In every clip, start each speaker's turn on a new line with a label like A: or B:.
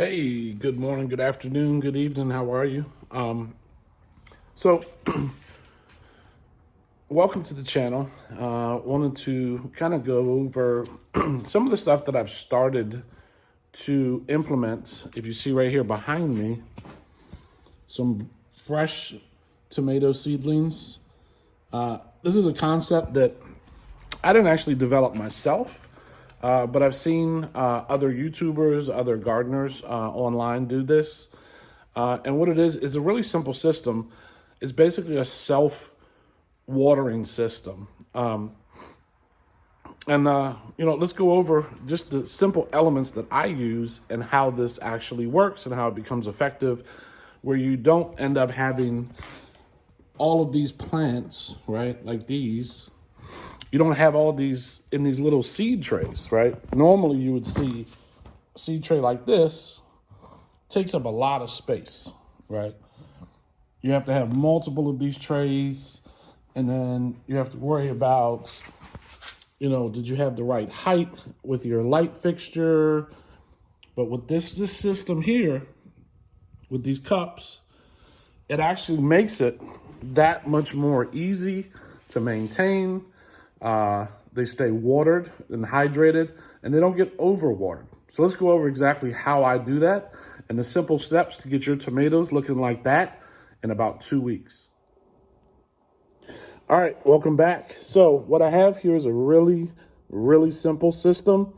A: Hey, good morning, good afternoon, good evening. How are you? So, welcome to the channel. Wanted to kind of go over some of the stuff that I've started to implement. If you see right here behind me, some fresh tomato seedlings. This is a concept that I didn't actually develop myself. But I've seen other YouTubers, other gardeners online do this. And what it is a really simple system. It's basically a self-watering system. Let's go over just the simple elements that I use and how this actually works and how it becomes effective, where you don't end up having all of these plants, right, like these. You don't have all these in these little seed trays, right? Normally you would see a seed tray like this takes up a lot of space, right? You have to have multiple of these trays, and then you have to worry about, did you have the right height with your light fixture? But with this system here, with these cups, it actually makes it that much more easy to maintain. They stay watered and hydrated, and they don't get overwatered. So let's go over exactly how I do that and the simple steps to get your tomatoes looking like that in about 2 weeks. All right, welcome back. So what I have here is a really, really simple system,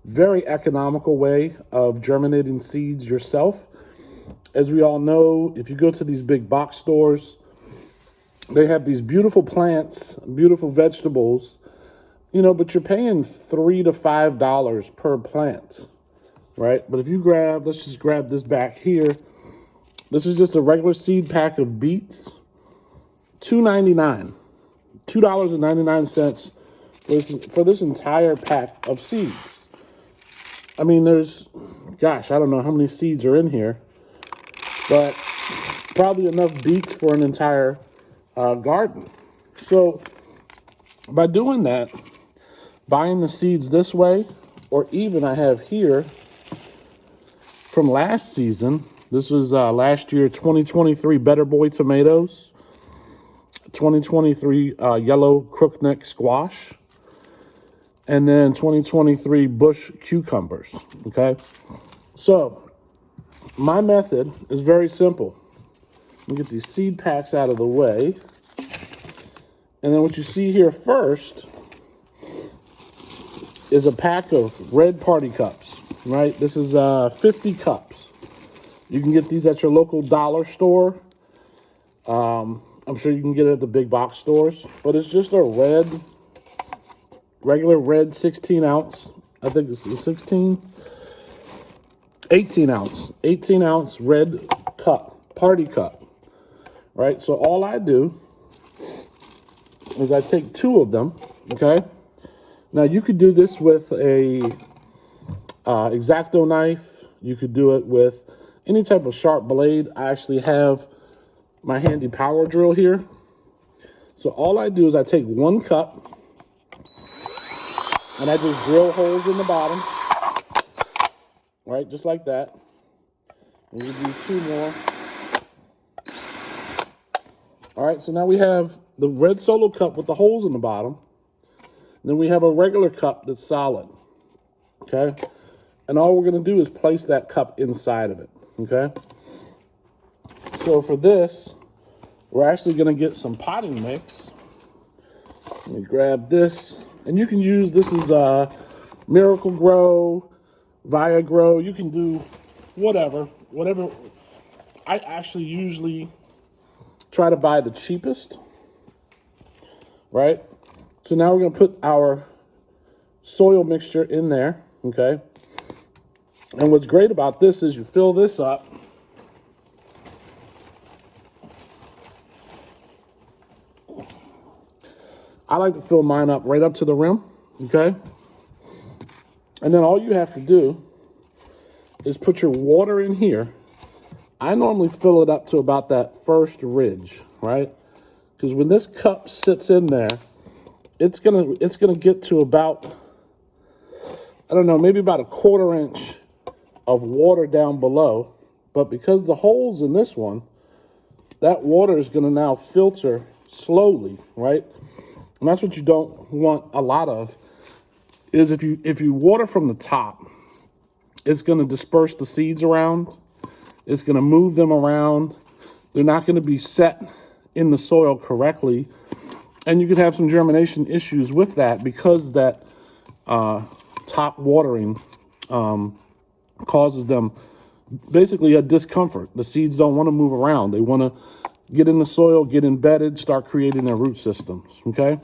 A: very economical way of germinating seeds yourself. As we all know, if you go to these big box stores, they have these beautiful plants, beautiful vegetables, but you're paying $3 to $5 per plant, right? But if you let's just grab this back here. This is just a regular seed pack of beets, $2.99, $2.99 for this entire pack of seeds. I mean, I don't know how many seeds are in here, but probably enough beets for an entire garden. So by doing that, buying the seeds this way, or even I have here from last season, this was last year, 2023 Better Boy tomatoes, 2023 yellow crookneck squash, and then 2023 bush cucumbers, okay? So my method is very simple. Let me get these seed packs out of the way. And then what you see here first is a pack of red party cups, right? This is 50 cups. You can get these at your local dollar store. I'm sure you can get it at the big box stores. But it's just a regular red 16 ounce. I think this is 18 ounce red cup, party cup. Right, so all I do is I take 2 of them, okay? Now, you could do this with a X-Acto knife. You could do it with any type of sharp blade. I actually have my handy power drill here. So all I do is I take 1 cup, and I just drill holes in the bottom, right, just like that. And we do 2 more. All right, so now we have the red solo cup with the holes in the bottom. And then we have a regular cup that's solid, okay? And all we're going to do is place that cup inside of it, okay? So for this, we're actually going to get some potting mix. Let me grab this. And you can use, this is Miracle Grow, Via Grow. You can do whatever. I actually usually try to buy the cheapest, right? So now we're going to put our soil mixture in there, okay? And what's great about this is you fill this up. I like to fill mine up right up to the rim, okay? And then all you have to do is put your water in here. I normally fill it up to about that first ridge, right? Because when this cup sits in there, it's gonna get to about, I don't know, maybe about a 1/4 inch of water down below, but because the hole's in this one, that water is going to now filter slowly, right? And that's what you don't want a lot of, is if you water from the top, it's going to disperse the seeds around. It's going to move them around. They're not going to be set in the soil correctly. And you could have some germination issues with that because that top watering causes them basically a discomfort. The seeds don't want to move around. They want to get in the soil, get embedded, start creating their root systems, okay?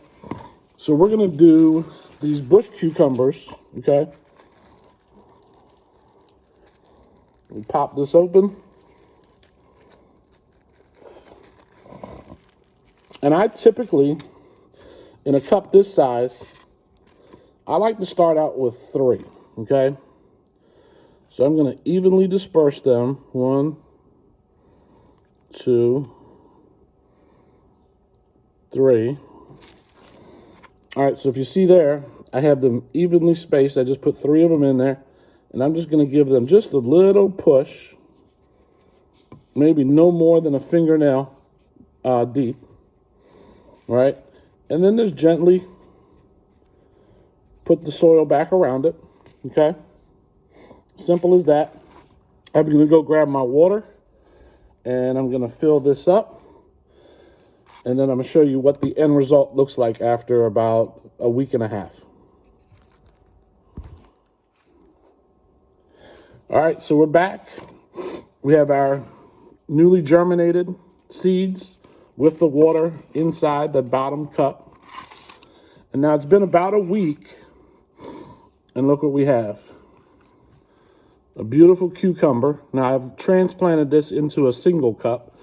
A: So we're going to do these bush cucumbers, okay? We pop this open. And I typically, in a cup this size, I like to start out with 3, okay? So I'm going to evenly disperse them. 1, 2, 3. All right, so if you see there, I have them evenly spaced. I just put 3 of them in there, and I'm just going to give them just a little push, maybe no more than a fingernail deep, right? And then just gently put the soil back around it, okay? Simple as that. I'm going to go grab my water, and I'm going to fill this up. And then I'm going to show you what the end result looks like after about a week and a half. All right, so we're back. We have our newly germinated seeds with the water inside the bottom cup. And now it's been about a week, and look what we have. A beautiful cucumber. Now I've transplanted this into a single cup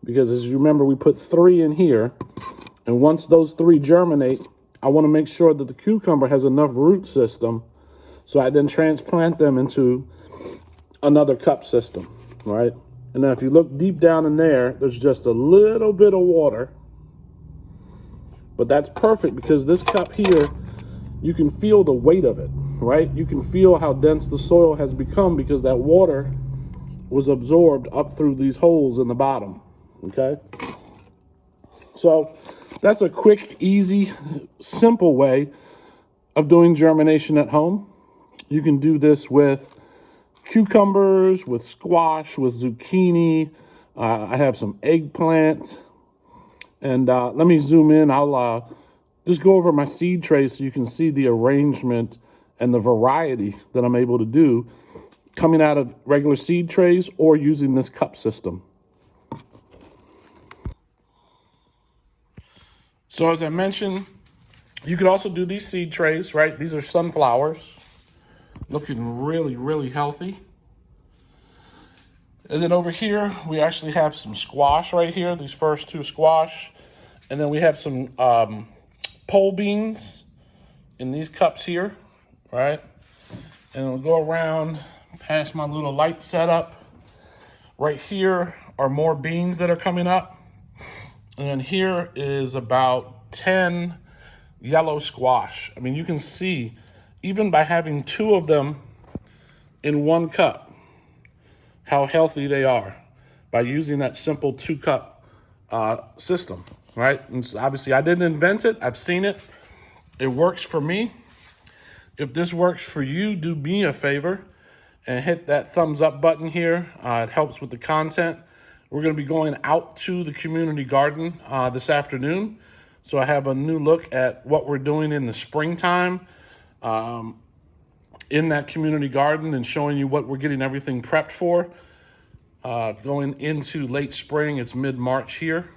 A: because, as you remember, we put 3 in here. And once those 3 germinate, I want to make sure that the cucumber has enough root system. So I then transplant them into another cup system, right? And now if you look deep down in there, there's just a little bit of water. But that's perfect because this cup here, you can feel the weight of it, right? You can feel how dense the soil has become because that water was absorbed up through these holes in the bottom, okay? So that's a quick, easy, simple way of doing germination at home. You can do this with cucumbers, with squash, with zucchini. I have some eggplant. And let me zoom in. I'll just go over my seed tray so you can see the arrangement and the variety that I'm able to do coming out of regular seed trays or using this cup system. So as I mentioned, you could also do these seed trays, right? These are sunflowers, looking really, really healthy. And then over here, we actually have some squash right here, these first 2 squash. And then we have some pole beans in these cups here, right? And we'll go around past my little light setup. Right here are more beans that are coming up. And then here is about 10 yellow squash. I mean, you can see, even by having 2 of them in 1 cup, how healthy they are by using that simple 2-cup system, right? And so obviously, I didn't invent it. I've seen it. It works for me. If this works for you, do me a favor and hit that thumbs up button here. It helps with the content. We're going to be going out to the community garden this afternoon. So I have a new look at what we're doing in the springtime in that community garden and showing you what we're getting everything prepped for. Going into late spring, it's mid-March here.